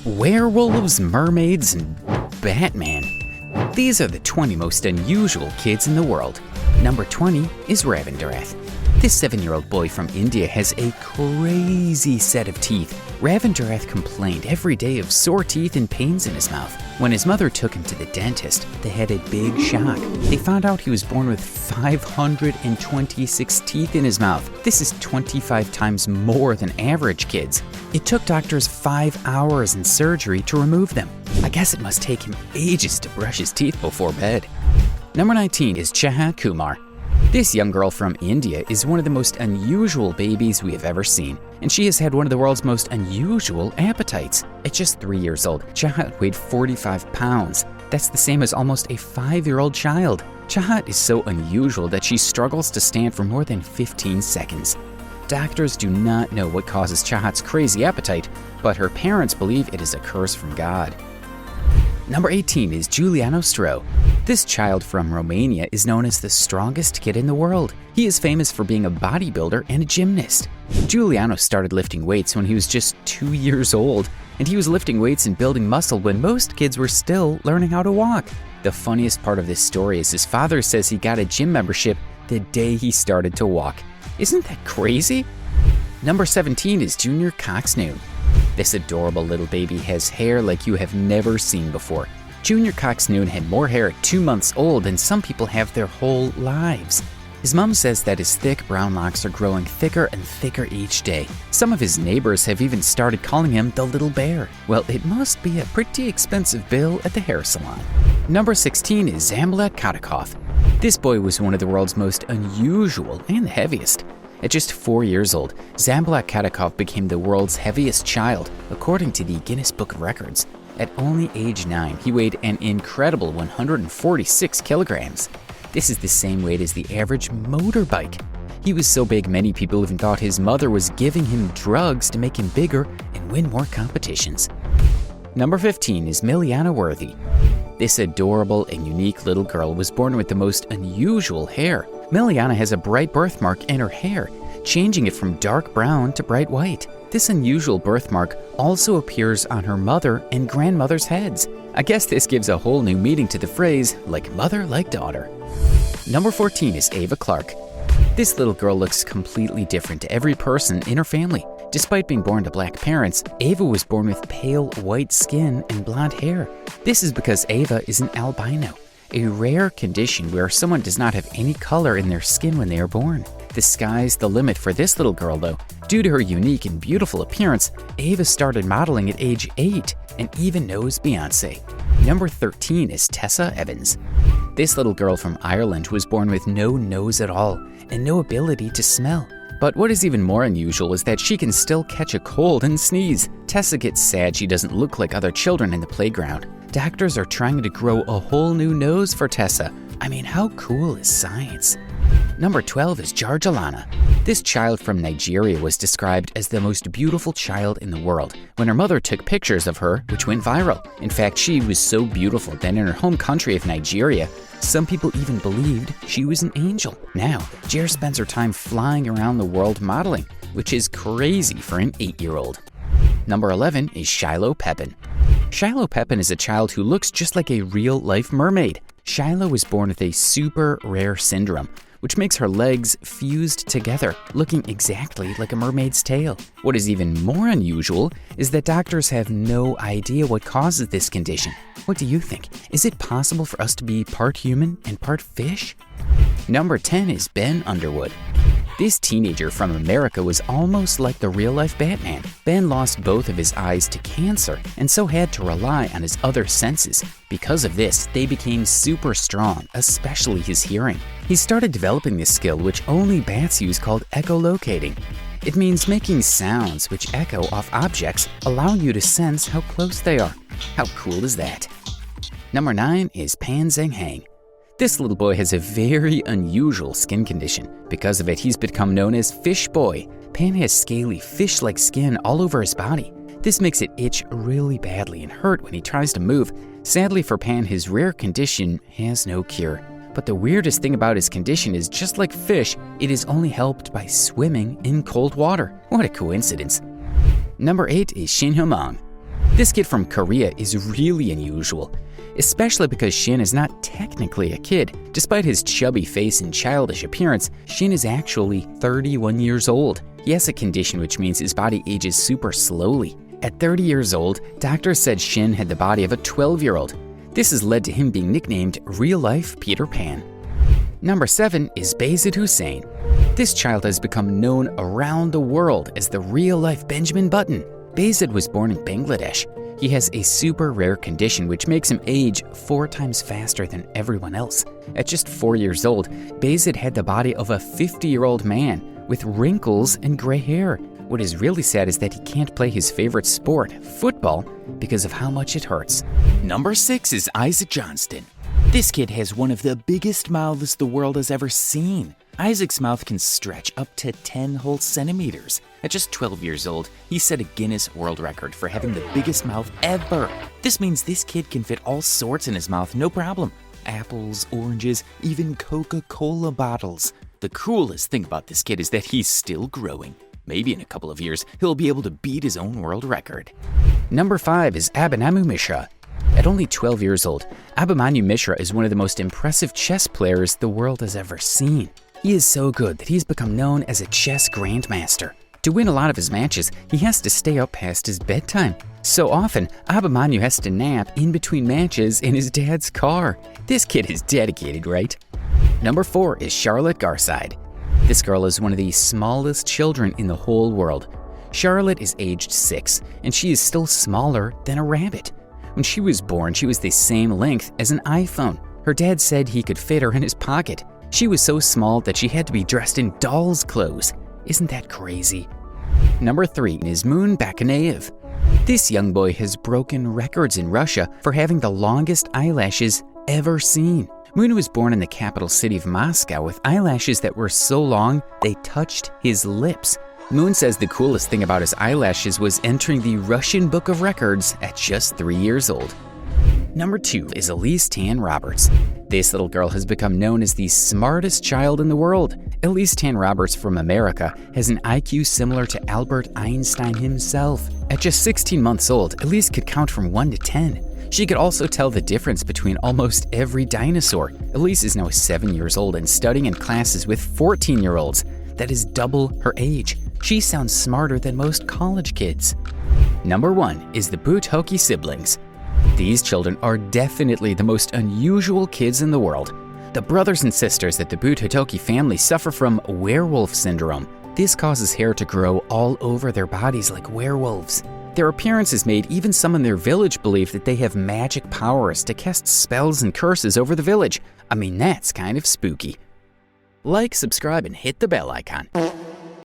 Werewolves, mermaids, and Batman. These are the 20 most unusual kids in the world. Number 20 is Ravindarath. This 7-year-old boy from India has a crazy set of teeth. Ravindarath complained every day of sore teeth and pains in his mouth. When his mother took him to the dentist, they had a big shock. They found out he was born with 526 teeth in his mouth. This is 25 times more than average kids. It took doctors 5 hours in surgery to remove them. I guess it must take him ages to brush his teeth before bed. Number 19 is Chahat Kumar. This young girl from India is one of the most unusual babies we have ever seen, and she has had one of the world's most unusual appetites. At just 3 years old, Chahat weighed 45 pounds. That's the same as almost a 5-year-old child. Chahat is so unusual that she struggles to stand for more than 15 seconds. Doctors do not know what causes Chahat's crazy appetite, but her parents believe it is a curse from God. Number 18 is Giuliano Stro. This child from Romania is known as the strongest kid in the world. He is famous for being a bodybuilder and a gymnast. Giuliano started lifting weights when he was just 2 years old, and he was lifting weights and building muscle when most kids were still learning how to walk. The funniest part of this story is his father says he got a gym membership the day he started to walk. Isn't that crazy? Number 17 is Junior Coxnoon. This adorable little baby has hair like you have never seen before. Junior Coxnoon had more hair at 2 months old than some people have their whole lives. His mom says that his thick brown locks are growing thicker and thicker each day. Some of his neighbors have even started calling him the little bear. Well, it must be a pretty expensive bill at the hair salon. Number 16 is Zamblat Katakov. This boy was one of the world's most unusual and the heaviest. At just 4 years old, Zamblat Katakov became the world's heaviest child, according to the Guinness Book of Records. At only age 9, he weighed an incredible 146 kilograms. This is the same weight as the average motorbike. He was so big many people even thought his mother was giving him drugs to make him bigger and win more competitions. Number 15 is Miliana Worthy. This adorable and unique little girl was born with the most unusual hair. Miliana has a bright birthmark in her hair, changing it from dark brown to bright white. This unusual birthmark also appears on her mother and grandmother's heads. I guess this gives a whole new meaning to the phrase, like mother, like daughter. Number 14 is Ava Clark. This little girl looks completely different to every person in her family. Despite being born to black parents, Ava was born with pale white skin and blonde hair. This is because Ava is an albino, a rare condition where someone does not have any color in their skin when they are born. The sky's the limit for this little girl though. Due to her unique and beautiful appearance, Ava started modeling at age 8 and even knows Beyonce. Number 13 is Tessa Evans. This little girl from Ireland was born with no nose at all and no ability to smell. But what is even more unusual is that she can still catch a cold and sneeze. Tessa gets sad she doesn't look like other children in the playground. Doctors are trying to grow a whole new nose for Tessa. I mean, how cool is science? Number 12 is Georgiana. This child from Nigeria was described as the most beautiful child in the world when her mother took pictures of her, which went viral. In fact, she was so beautiful that in her home country of Nigeria, some people even believed she was an angel. Now, Jer spends her time flying around the world modeling, which is crazy for an 8-year-old. Number 11 is Shiloh Pepin. Shiloh Pepin is a child who looks just like a real-life mermaid. Shiloh was born with a super rare syndrome, which makes her legs fused together, looking exactly like a mermaid's tail. What is even more unusual is that doctors have no idea what causes this condition. What do you think? Is it possible for us to be part human and part fish? Number 10 is Ben Underwood. This teenager from America was almost like the real-life Batman. Ben lost both of his eyes to cancer and so had to rely on his other senses. Because of this, they became super strong, especially his hearing. He started developing this skill which only bats use called echolocating. It means making sounds which echo off objects, allowing you to sense how close they are. How cool is that? Number 9 is Pan Zheng Hang. This little boy has a very unusual skin condition. Because of it, he's become known as Fish Boy. Pan has scaly, fish-like skin all over his body. This makes it itch really badly and hurt when he tries to move. Sadly for Pan, his rare condition has no cure. But the weirdest thing about his condition is just like fish, it is only helped by swimming in cold water. What a coincidence. Number 8 is Shin Hyung-mang. This kid from Korea is really unusual, especially because Shin is not technically a kid. Despite his chubby face and childish appearance, Shin is actually 31 years old. He has a condition which means his body ages super slowly. At 30 years old, doctors said Shin had the body of a 12-year-old. This has led to him being nicknamed real-life Peter Pan. Number 7 is Bayezid Hussein. This child has become known around the world as the real-life Benjamin Button. Bayezid was born in Bangladesh. He has a super rare condition which makes him age 4 times faster than everyone else. At just 4 years old, Bayezid had the body of a 50-year-old man with wrinkles and gray hair. What is really sad is that he can't play his favorite sport, football, because of how much it hurts. Number 6 is Isaac Johnston. This kid has one of the biggest mouths the world has ever seen. Isaac's mouth can stretch up to 10 whole centimeters. At just 12 years old, he set a Guinness World Record for having the biggest mouth ever. This means this kid can fit all sorts in his mouth, no problem. Apples, oranges, even Coca-Cola bottles. The coolest thing about this kid is that he's still growing. Maybe in a couple of years, he'll be able to beat his own world record. Number 5 is Abhimanyu Mishra. At only 12 years old, Abhimanyu Mishra is one of the most impressive chess players the world has ever seen. He is so good that he's become known as a chess grandmaster. To win a lot of his matches, he has to stay up past his bedtime. So often, Abhimanyu has to nap in between matches in his dad's car. This kid is dedicated, right? Number 4 is Charlotte Garside. This girl is one of the smallest children in the whole world. Charlotte is aged 6, and she is still smaller than a rabbit. When she was born, she was the same length as an iPhone. Her dad said he could fit her in his pocket. She was so small that she had to be dressed in doll's clothes. Isn't that crazy? Number 3 is Moon Bakanayev. This young boy has broken records in Russia for having the longest eyelashes ever seen. Moon was born in the capital city of Moscow with eyelashes that were so long they touched his lips. Moon says the coolest thing about his eyelashes was entering the Russian Book of Records at just 3 years old. Number 2 is Elise Tan Roberts. This little girl has become known as the smartest child in the world. Elise Tan Roberts from America has an IQ similar to Albert Einstein himself. At just 16 months old, Elise could count from 1 to 10. She could also tell the difference between almost every dinosaur. Elise is now 7 years old and studying in classes with 14-year-olds. That is double her age. She sounds smarter than most college kids. Number 1 is the Buthoki siblings. These children are definitely the most unusual kids in the world. The brothers and sisters at the Buthoki family suffer from werewolf syndrome. This causes hair to grow all over their bodies like werewolves. Their appearance has made even some in their village believe that they have magic powers to cast spells and curses over the village. I mean, that's kind of spooky. Like, subscribe, and hit the bell icon.